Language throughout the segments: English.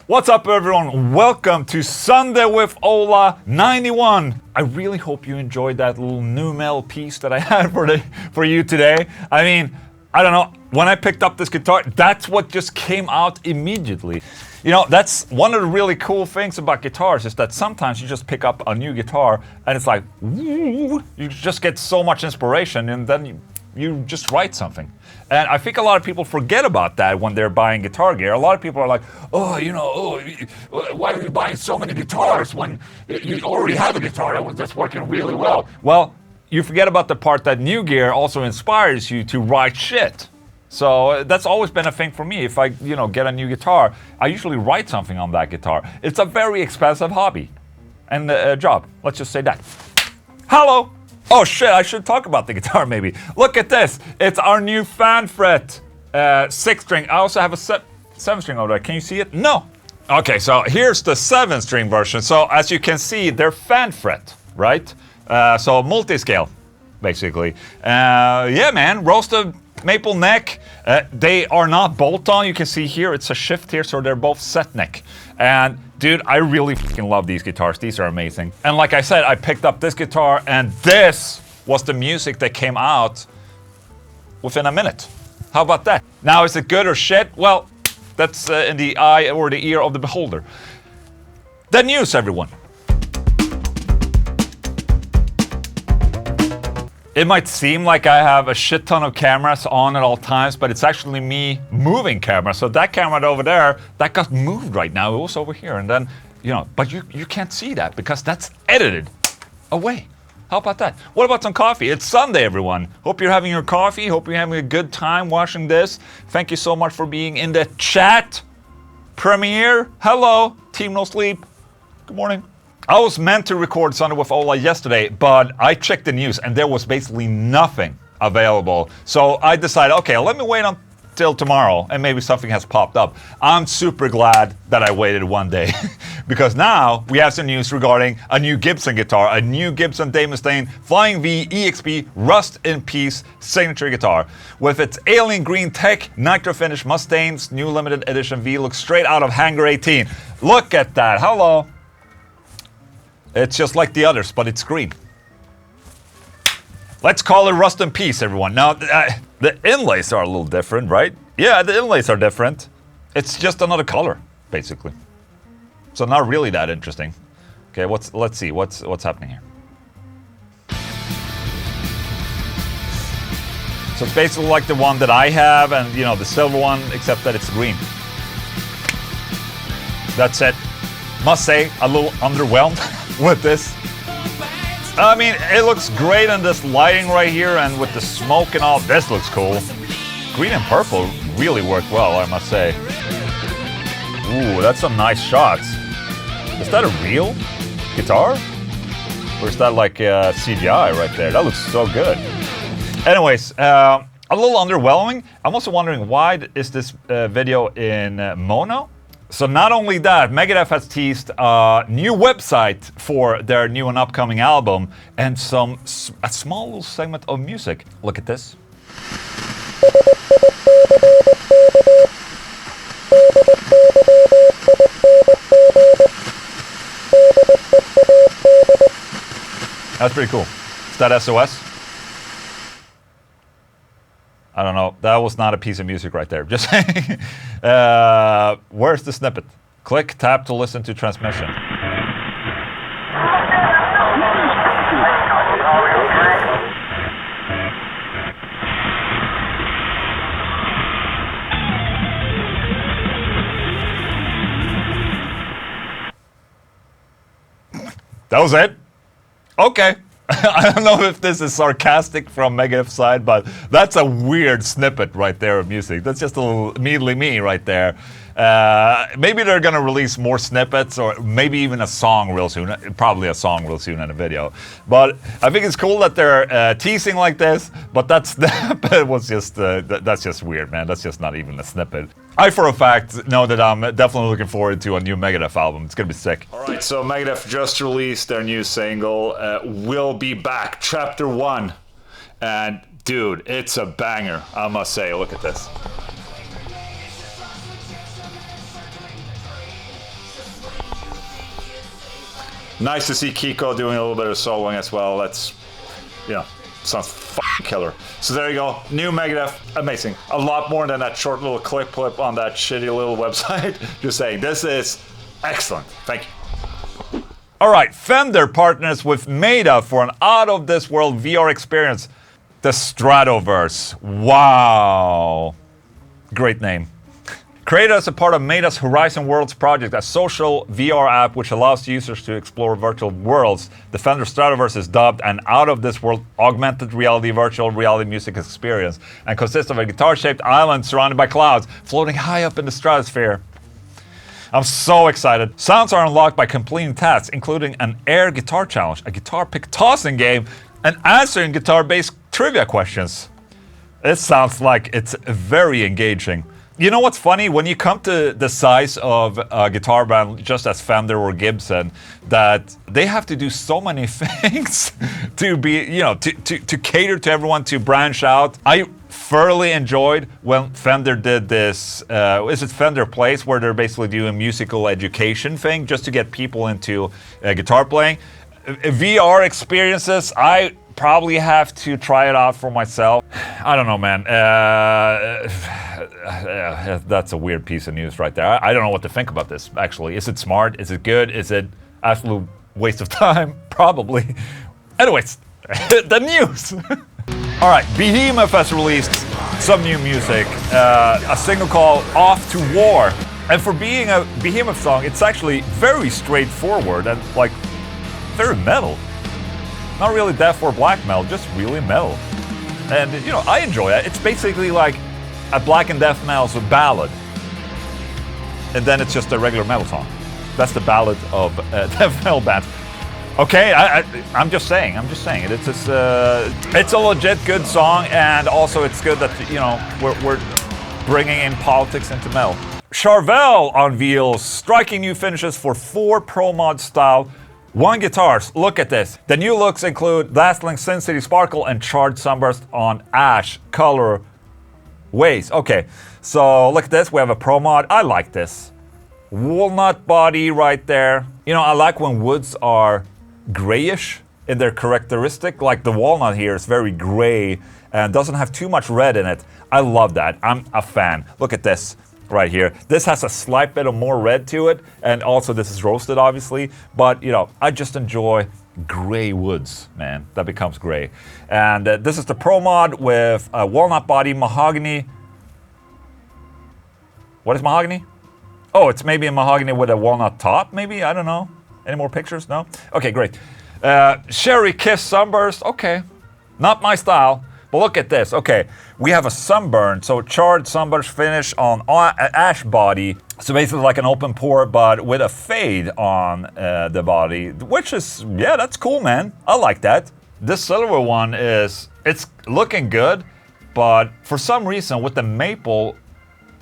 What's up, everyone? Welcome to Sunday with SWOLA91. I really hope you enjoyed that little new metal piece that I had for you today. I mean, I don't know, when I picked up this guitar, that's what just came out immediately. You know, that's one of the really cool things about guitars, is that sometimes you just pick up a new guitar and it's like, you just get so much inspiration, and then you just write something. And I think a lot of people forget about that when they're buying guitar gear. A lot of people are like, oh, you know, why are you buying so many guitars when you already have a guitar that's working really well? Well, you forget about the part that new gear also inspires you to write shit. So that's always been a thing for me. If I, you know, get a new guitar, I usually write something on that guitar. It's a very expensive hobby and job. Let's just say that. Hello. Oh shit, I should talk about the guitar maybe. Look at this. It's our new fan fret 6-string. I also have a 7-string over there. Can you see it? No. Okay, so here's the 7-string version. So as you can see, they're fan fret, right? So multi-scale, basically. Yeah, man, roasted maple neck. They are not bolt-on. You can see here, it's a shift here, so they're both set neck. And dude, I really fucking love these guitars. These are amazing. And like I said, I picked up this guitar, and this was the music that came out within a minute. How about that? Now, is it good or shit? Well, that's in the eye or the ear of the beholder. ThaNews, everyone. It might seem like I have a shit ton of cameras on at all times, but it's actually me moving cameras. So that camera over there, that got moved right now. It was over here, and then, you know, but you can't see that because that's edited away. How about that? What about some coffee? It's Sunday, everyone. Hope you're having your coffee. Hope you're having a good time watching this. Thank you so much for being in the chat. Premiere, hello. Team No Sleep, good morning. I was meant to record Sunday with Ola yesterday, but I checked the news and there was basically nothing available. So I decided, okay, let me wait until tomorrow and maybe something has popped up. I'm super glad that I waited one day because now we have some news regarding a new Gibson guitar, a new Gibson Mustaine Flying V EXP Rust in Peace signature guitar. With its alien green tech, nitro finish Mustaine's new limited edition V looks straight out of Hangar 18. Look at that, hello. It's just like the others, but it's green. Let's call it Rust in Peace, everyone. Now, the inlays are a little different, right? Yeah, the inlays are different. It's just another color, basically. So not really that interesting. Okay, let's see what's happening here. So it's basically like the one that I have, and you know, the silver one, except that it's green. That's it. Must say, a little underwhelmed with this. I mean, it looks great in this lighting right here, and with the smoke and all, this looks cool. Green and purple really work well, I must say. Ooh, that's some nice shots. Is that a real guitar? Or is that like CGI right there? That looks so good. Anyways, a little underwhelming. I'm also wondering, why is this video in mono? So not only that, Megadeth has teased a new website for their new and upcoming album, and a small little segment of music. Look at this. That's pretty cool. Is that SOS? I don't know. That was not a piece of music right there. Just saying. Where's the snippet? Click, tap to listen to transmission. That was it? Okay. I don't know if this is sarcastic from Megadeth's side, but that's a weird snippet right there of music. That's just a little immediately me right there. Maybe they're gonna release more snippets, or maybe even a song real soon. Probably a song real soon in a video. But I think it's cool that they're teasing like this. But that snippet was just that's just weird, man. That's just not even a snippet. I, for a fact, know that I'm definitely looking forward to a new Megadeth album. It's gonna be sick. Alright, so Megadeth just released their new single, Will Be Back, Chapter 1. And, dude, it's a banger, I must say. Look at this. Nice to see Kiko doing a little bit of soloing as well. That's, sounds fucking killer. So there you go, new Megadeth, amazing. A lot more than that short little clip on that shitty little website. Just saying, this is excellent. Thank you. All right, Fender partners with Meta for an out-of-this-world VR experience. The Stratoverse. Wow. Great name. Created as a part of Meta's Horizon Worlds project, a social VR app which allows users to explore virtual worlds, the Fender Stratoverse is dubbed an out-of-this-world augmented reality virtual reality music experience and consists of a guitar-shaped island surrounded by clouds floating high up in the stratosphere. I'm so excited. Sounds are unlocked by completing tasks, including an air guitar challenge, a guitar pick tossing game, and answering guitar-based trivia questions. It sounds like it's very engaging. You know what's funny? When you come to the size of a guitar band, just as Fender or Gibson, that they have to do so many things to be, to cater to everyone, to branch out. I thoroughly enjoyed when Fender did this, is it Fender Plays, where they're basically doing a musical education thing just to get people into guitar playing. VR experiences, I probably have to try it out for myself. I don't know, man. That's a weird piece of news right there. I don't know what to think about this, actually. Is it smart? Is it good? Is it absolute waste of time? Probably. Anyways, the news. All right, Behemoth has released some new music. A single called Off to War. And for being a Behemoth song, it's actually very straightforward and like very metal. Not really death or black metal, just really metal. And, I enjoy it. It's basically like a black and death metal's ballad. And then it's just a regular metal song. That's the ballad of death metal bands. Okay, I'm just saying. It's a legit good song, and also it's good that, we're bringing in politics into metal. Charvel unveils striking new finishes for 4 Pro Mod style 1 guitars. Look at this. The new looks include dazzling Sin City Sparkle and charred sunburst on ash color ways. Okay, so look at this. We have a Pro Mod. I like this. Walnut body right there. I like when woods are grayish in their characteristic. Like the walnut here is very gray and doesn't have too much red in it. I love that. I'm a fan. Look at this. Right here. This has a slight bit of more red to it, and also this is roasted, obviously, but, I just enjoy gray woods, man. That becomes gray. And this is the Pro Mod with a walnut body, mahogany. What is mahogany? Oh, it's maybe a mahogany with a walnut top, maybe? I don't know. Any more pictures? No? Okay, great. Sherry Kiss Sunburst. Okay. Not my style. But look at this. Okay, we have a sunburn, so charred sunburst finish on ash body. So basically like an open pore, but with a fade on the body, which is, yeah, that's cool, man. I like that. This silver one it's looking good, but for some reason with the maple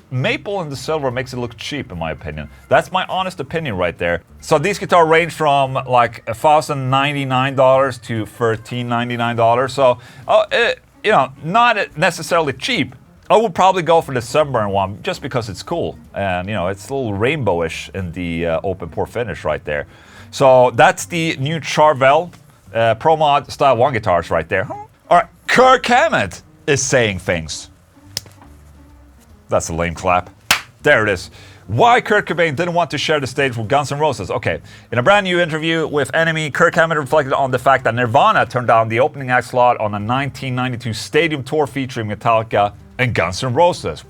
and the silver makes it look cheap, in my opinion. That's my honest opinion right there. So these guitars range from like $1,099 to $1,399. So, not necessarily cheap. I would probably go for the sunburn one just because it's cool. And, it's a little rainbowish in the open pore finish right there. So that's the new Charvel Pro Mod Style 1 guitars right there. All right, Kirk Hammett is saying things. That's a lame clap. There it is. Why Kurt Cobain didn't want to share the stage with Guns N' Roses. Okay, in a brand new interview with Enemy, Kirk Hammett reflected on the fact that Nirvana turned down the opening act slot on a 1992 stadium tour featuring Metallica and Guns N' Roses.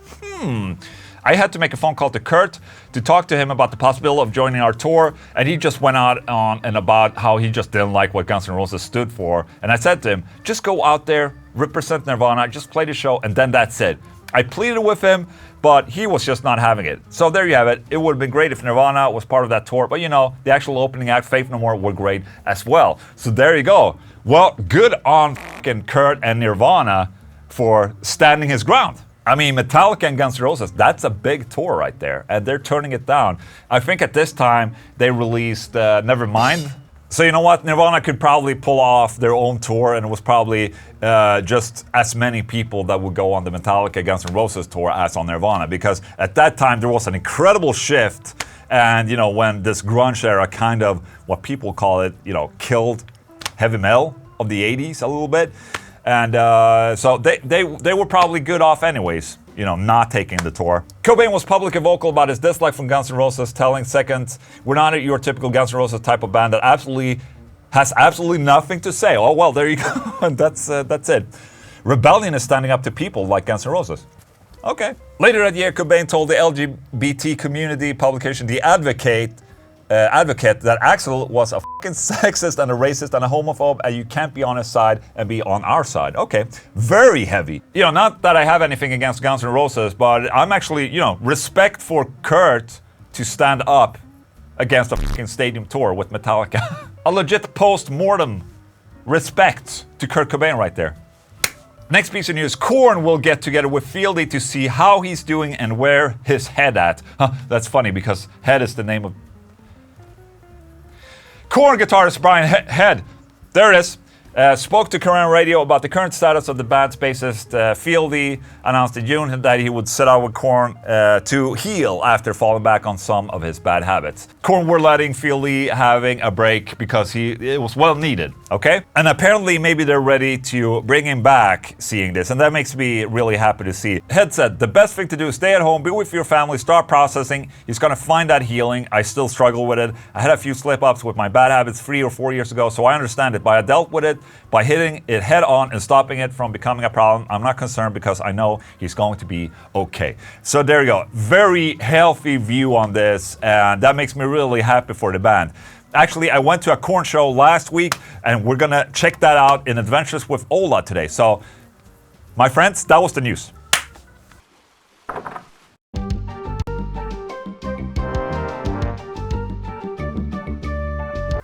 I had to make a phone call to Kurt to talk to him about the possibility of joining our tour, and he just went out on and about how he just didn't like what Guns N' Roses stood for. And I said to him, just go out there, represent Nirvana, just play the show, and then that's it. I pleaded with him, but he was just not having it. So there you have it. It would have been great if Nirvana was part of that tour, but the actual opening act, Faith No More, were great as well. So there you go. Well, good on fucking Kurt and Nirvana for standing his ground. I mean, Metallica and Guns N' Roses, that's a big tour right there, and they're turning it down. I think at this time, they released Nevermind. So you know what? Nirvana could probably pull off their own tour, and it was probably just as many people that would go on the Metallica Guns N' Roses tour as on Nirvana, because at that time there was an incredible shift, And, you know, when this grunge era kind of, what people call it, you know, killed heavy metal of the 80s a little bit. And so they were probably good off anyways, you know, not taking the tour. Cobain was publicly vocal about his dislike from Guns N' Roses, telling Seconds, "We're not your typical Guns N' Roses type of band that has absolutely nothing to say." Oh, well, there you go. And that's it. Rebellion is standing up to people like Guns N' Roses. Okay. Later that year, Cobain told the LGBT community publication The Advocate that Axl was a fucking sexist and a racist and a homophobe, and you can't be on his side and be on our side. Okay, very heavy. You know, not that I have anything against Guns N' Roses, but I'm actually, you know, respect for Kurt to stand up against a fucking stadium tour with Metallica. A legit post-mortem respect to Kurt Cobain right there. Next piece of news, Korn will get together with Fieldy to see how he's doing and where his head at. That's funny because Head is the name of... Korn guitarist Brian Head, there it is, spoke to Kerrang Radio about the current status of the band's bassist Fieldy, announced in June that he would set out with Korn to heal after falling back on some of his bad habits. Korn were letting Fieldy having a break because it was well needed, okay? And apparently maybe they're ready to bring him back seeing this, and that makes me really happy to see. Head said, "The best thing to do is stay at home, be with your family, start processing. He's gonna find that healing. I still struggle with it. I had a few slip-ups with my bad habits 3 or 4 years ago, so I understand it, but I dealt with it by hitting it head on and stopping it from becoming a problem. I'm not concerned because I know he's going to be okay." So there you go. Very healthy view on this, and that makes me really happy for the band. Actually, I went to a Korn show last week, and we're gonna check that out in Adventures with Ola today. So, my friends, that was the news.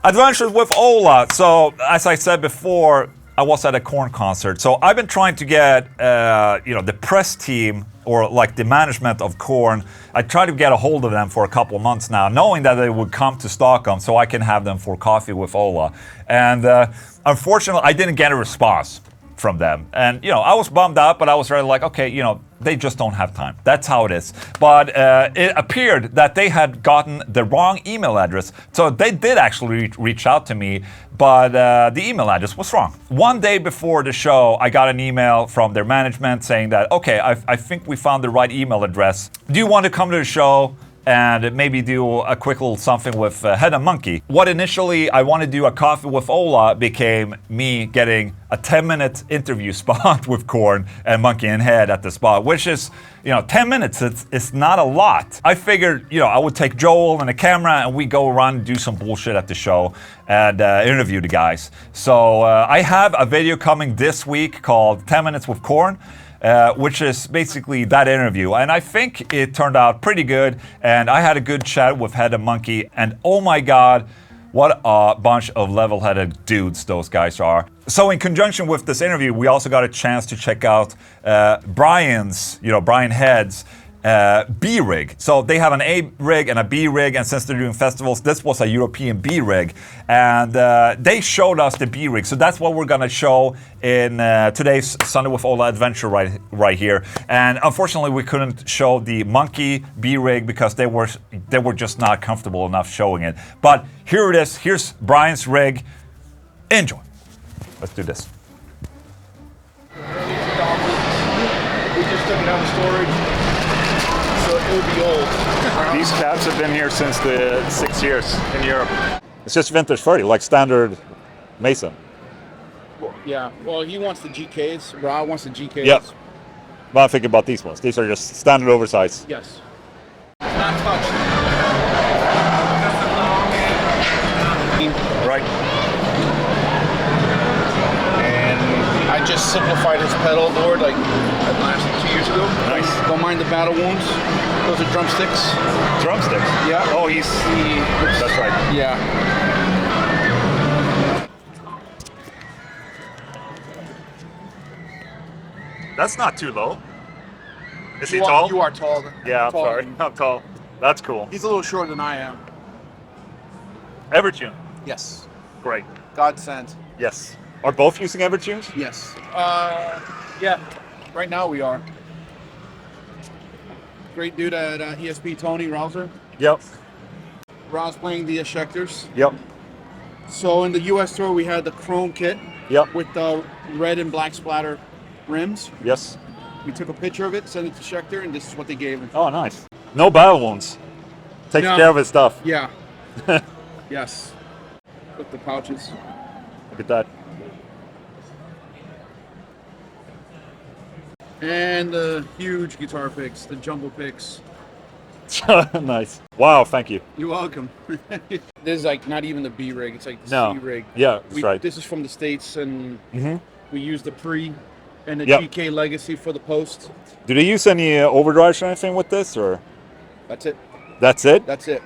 Adventures with Ola. So, as I said before, I was at a Korn concert. So I've been trying to get, you know, the press team or like the management of Korn. I tried to get a hold of them for a couple of months now, knowing that they would come to Stockholm so I can have them for coffee with Ola. And unfortunately, I didn't get a response from them. And, you know, I was bummed out, but I was really like, okay, you know, they just don't have time. That's how it is. But it appeared that they had gotten the wrong email address. So they did actually reach out to me, but the email address was wrong. One day before the show, I got an email from their management saying that, okay, I think we found the right email address. Do you want to come to the show and maybe do a quick little something with Head and Monkey? What initially I wanted to do a coffee with Ola became me getting a 10-minute interview spot with Korn and Monkey and Head at the spot, which is, you know, 10 minutes, it's not a lot. I figured, you know, I would take Joel and a camera and we go around and do some bullshit at the show and interview the guys. So I have a video coming this week called 10 Minutes with Korn, which is basically that interview, and I think it turned out pretty good, and I had a good chat with Head and Monkey, and oh my god, what a bunch of level-headed dudes those guys are. So in conjunction with this interview, we also got a chance to check out Brian Head's B-rig. So they have an A-rig and a B-rig, and since they're doing festivals, this was a European B-rig, and they showed us the B-rig. So that's what we're gonna show in today's Sunday with Ola adventure right here. And unfortunately, we couldn't show the Monkey B-rig because they were just not comfortable enough showing it. But here it is. Here's Brian's rig. Enjoy. Let's do this. We just took it out of storage. It would be old. These cabs have been here since the 6 years in Europe. It's just vintage 30, like standard Mason. Yeah, well, he wants the GKs. Rob wants the GKs. Yep. But I'm thinking about these ones. These are just standard oversized. Yes. Not touched. Right. And I just simplified his pedal board like last 2 years ago. Nice. Don't mind the battle wounds. Those are drumsticks. Drumsticks? Yeah. Oh, that's right. Yeah. That's not too low. Is he tall? You are tall. Yeah, I'm sorry. I'm tall. That's cool. He's a little shorter than I am. Evertune? Yes. Great. Godsend. Yes. Are both using Evertunes? Yes. Yeah. Right now we are. Great dude at ESP, Tony Rouser. Yep. where I was playing the ejectors. Yep. So in the US store, we had the chrome kit. Yep. With the red and black splatter rims. Yes. We took a picture of it, sent it to Schecter, and this is what they gave him. Oh, nice. No battle wounds. Takes care of his stuff. Yeah. Yes. With the pouches. Look at that. And the huge guitar picks, the jumbo picks. Nice. Wow, thank you. You're welcome. This is like not even the B rig, it's like the No. C rig. Yeah, that's right. This is from the States, and we use the pre and the Yep. GK Legacy for the post. Do they use any overdrives or anything with this, or? That's it. That's it? That's it.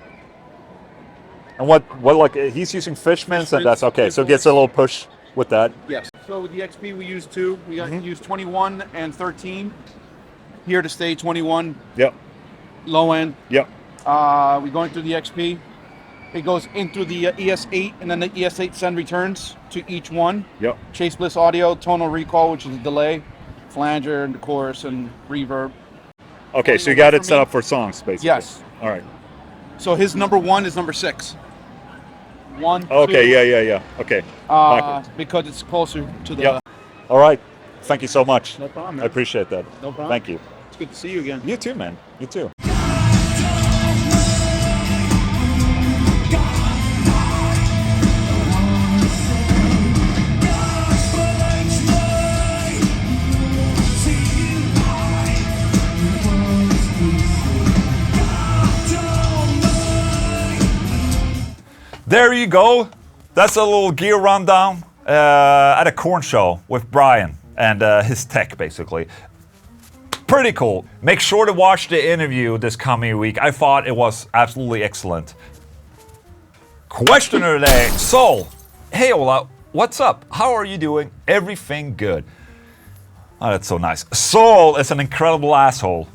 And what like, he's using Fishman's, and that's okay, so it gets a little push with that. Yes. So with the XP, we use two. We got use 21 and 13. Here to stay 21. Yep. Low end. Yep. We're going through the XP. It goes in through the ES8, and then the ES8 send returns to each one. Yep. Chase Bliss Audio, tonal recall, which is a delay, flanger, and the chorus, and reverb. Okay, so you got it set up for songs, basically. Yes. All right. So his number 1 is number 6. 1, Okay, 2, yeah. Okay. Backwards. because it's closer to the... Yep. All right. Thank you so much. No problem, man. I appreciate that. No problem. Thank you. It's good to see you again. You too, man. You too. There you go. That's a little gear rundown at a Korn show with Brian and his tech, basically. Pretty cool. Make sure to watch the interview this coming week. I thought it was absolutely excellent. Questioner today. Sol. Hey, Ola. What's up? How are you doing? Everything good. Oh, that's so nice. Sol is an incredible asshole.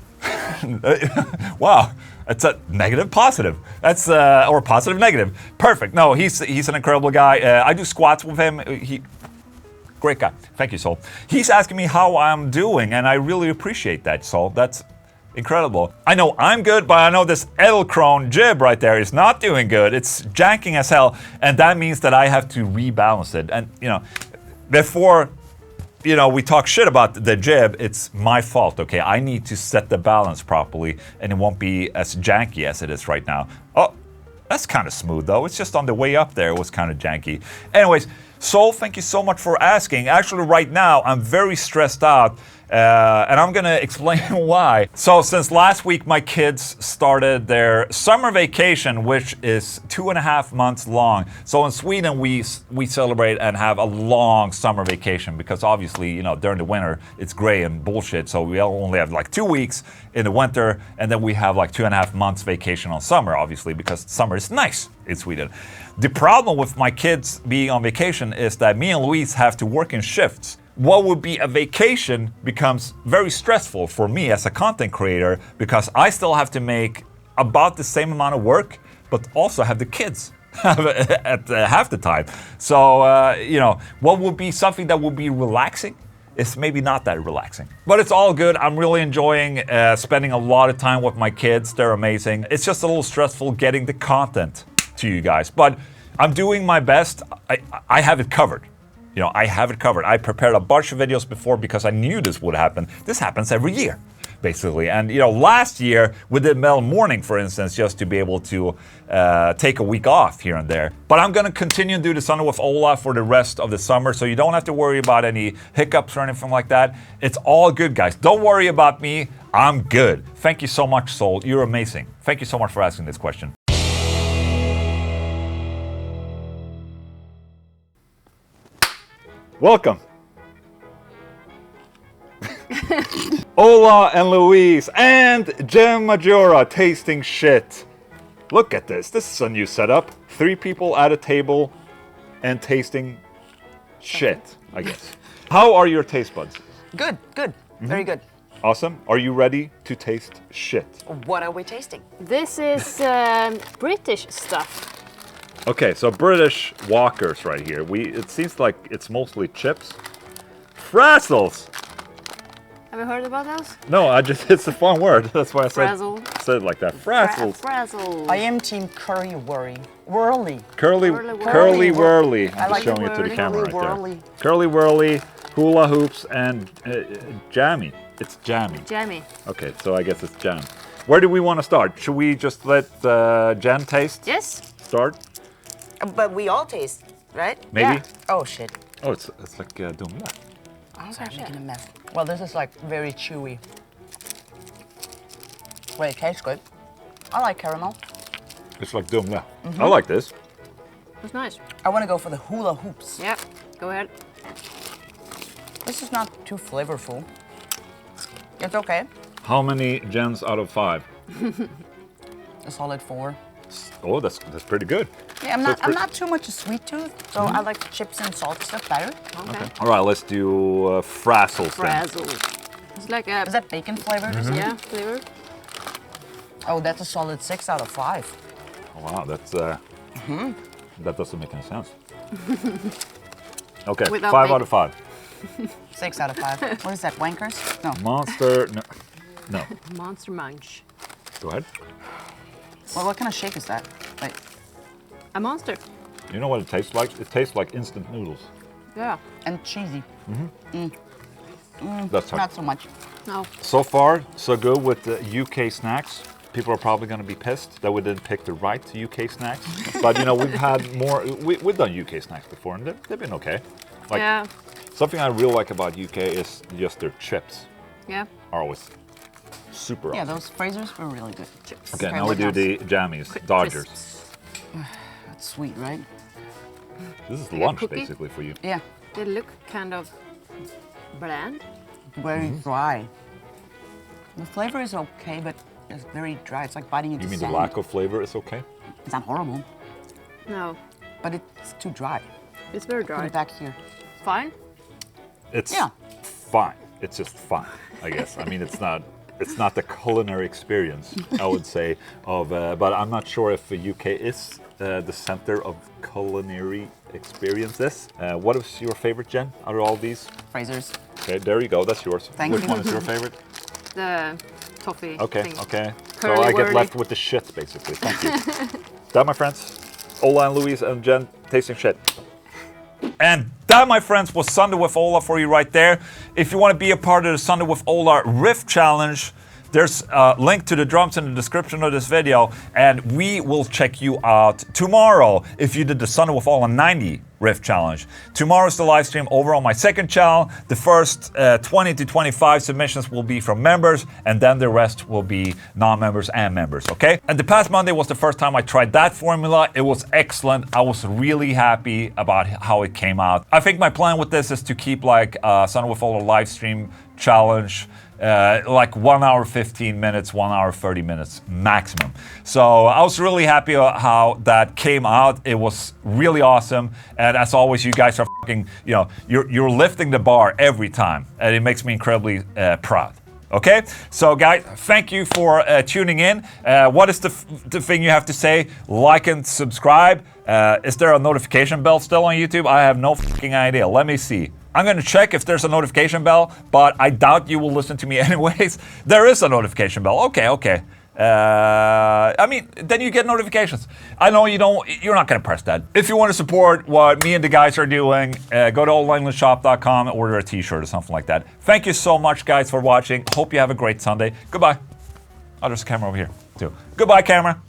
Wow. It's a negative positive. That's or positive negative. Perfect. No, he's an incredible guy. I do squats with him. Great guy. Thank you, Sol. He's asking me how I'm doing, and I really appreciate that, Sol. That's incredible. I know I'm good, but I know this Edelkrone jib right there is not doing good. It's janking as hell, and that means that I have to rebalance it. And before we talk shit about the jib, it's my fault, okay? I need to set the balance properly, and it won't be as janky as it is right now. Oh, that's kind of smooth, though. It's just on the way up there, it was kind of janky. Anyways, Sol, thank you so much for asking. Actually, right now, I'm very stressed out, and I'm gonna explain why. So, since last week, my kids started their summer vacation, which is 2.5 months long. So in Sweden, we celebrate and have a long summer vacation because obviously, during the winter, it's gray and bullshit. So we only have like 2 weeks in the winter, and then we have like 2.5 months vacation on summer, obviously, because summer is nice in Sweden. The problem with my kids being on vacation is that me and Louise have to work in shifts. What would be a vacation becomes very stressful for me as a content creator because I still have to make about the same amount of work, but also have the kids at half the time. So, what would be something that would be relaxing is maybe not that relaxing. But it's all good. I'm really enjoying spending a lot of time with my kids. They're amazing. It's just a little stressful getting the content to you guys, but I'm doing my best. I have it covered. I have it covered. I prepared a bunch of videos before because I knew this would happen. This happens every year, basically. And last year we did Metal Morning, for instance, just to be able to take a week off here and there. But I'm gonna continue to do the Sunday with Ola for the rest of the summer, so you don't have to worry about any hiccups or anything like that. It's all good, guys. Don't worry about me. I'm good. Thank you so much, Sol. You're amazing. Thank you so much for asking this question. Welcome. Ola and Louise and Jem Majora tasting shit. Look at this. This is a new setup. 3 people at a table and tasting shit, I guess. How are your taste buds? Good. Very good. Awesome. Are you ready to taste shit? What are we tasting? This is British stuff. Okay, so British Walkers right here. It seems like it's mostly chips. Frazzles! I Have you heard about those? No, it's a fun word. That's why I Frazzle. said it like that. Frazzles. Frazzle. I am team curry whirly. Curly Whirly. whirly. I'm I just like showing it to the whirly. camera right Whirly. there. Curly whirly, hula hoops, and jammy. It's jammy. Jammy. Okay, so I guess it's jam. Where do we want to start? Should we just let Jen taste? Yes. Start? But we all taste, right? Maybe? Yeah. Oh shit. Oh, it's like dumla. I was actually making a mess. Well, this is like very chewy. Wait, it tastes good. I like caramel. It's like dumla. I like this. It's nice. I want to go for the hula hoops. Yeah. Go ahead. This is not too flavorful. It's okay. How many gens out of 5? A solid 4. Oh, that's pretty good. Yeah, I'm So not. it's I'm pre- not too much a sweet tooth, so I like chips and salt stuff better. Okay. All right, let's do frazzles then. Frazzle. It's like a Is that bacon flavored? yeah flavor. Oh, that's a solid 6 out of 5. Oh, wow, that's that doesn't make any sense. Okay, Without 5 bacon. out of 5. 6 out of 5. What is that, wankers? No. Monster, no. Monster Munch. Go ahead. Well, what kind of shake is that? Like, A monster. You know what it tastes like? It tastes like instant noodles. Yeah. and cheesy. That's Not so much. No. So far, so good with the UK snacks. People are probably going to be pissed that we didn't pick the right UK snacks. But you know, we've had more. We've done UK snacks before, and they've been okay. Like Yeah. something I really like about UK is just their chips Yeah. are always super Yeah, awesome. those Frasers were really good. Chips. Okay, Okay, now we what do else? the jammies, Dodgers. Crisps. That's sweet, right? This is Like a lunch cookie? basically for you. Yeah, They look kind of bland. very dry. The flavor is okay, but it's very dry. It's like biting into You mean sand. the lack of flavor is okay? It's not horrible, No. but it's too dry. It's very Put dry. it back here. Fine. It's Yeah. fine. It's just fine, I guess. I mean, it's not the culinary experience, I would say, of. But I'm not sure if the UK is the center of culinary experiences. What is your favorite, Jen, out of all these? Frasers. Okay, there you go. That's yours. Thank Which you. one is your favorite? The toffee Okay, thing. okay. So Curly I get whirly. left with the shit, basically. Thank you. That, my friends, Ola and Louise and Jen tasting shit. And that, my friends, was Sunday with Ola for you right there. If you want to be a part of the Sunday with Ola Riff Challenge, there's a link to the drums in the description of this video, and we will check you out tomorrow if you did the Sunday with Ola 90 Riff Challenge. Tomorrow's the live stream over on my second channel. The first 20 to 25 submissions will be from members, and then the rest will be non-members and members, okay? And the past Monday was the first time I tried that formula. It was excellent. I was really happy about how it came out. I think my plan with this is to keep like Sunday with Ola live stream challenge like 1 hour 15 minutes, 1 hour 30 minutes maximum. So I was really happy how that came out. It was really awesome, and as always, you guys are fucking, you know, you're lifting the bar every time, and it makes me incredibly proud. Okay, so guys, thank you for tuning in. What is the thing you have to say? Like and subscribe. Is there a notification bell still on YouTube? I have no fucking idea. Let me see. I'm gonna check if there's a notification bell, but I doubt you will listen to me anyways. There is a notification bell. Okay. I mean, then you get notifications. I know you're not gonna press that. If you want to support what me and the guys are doing, go to oldenglandshop.com and order a t-shirt or something like that. Thank you so much, guys, for watching. Hope you have a great Sunday. Goodbye. Oh, there's a camera over here too. Goodbye, camera.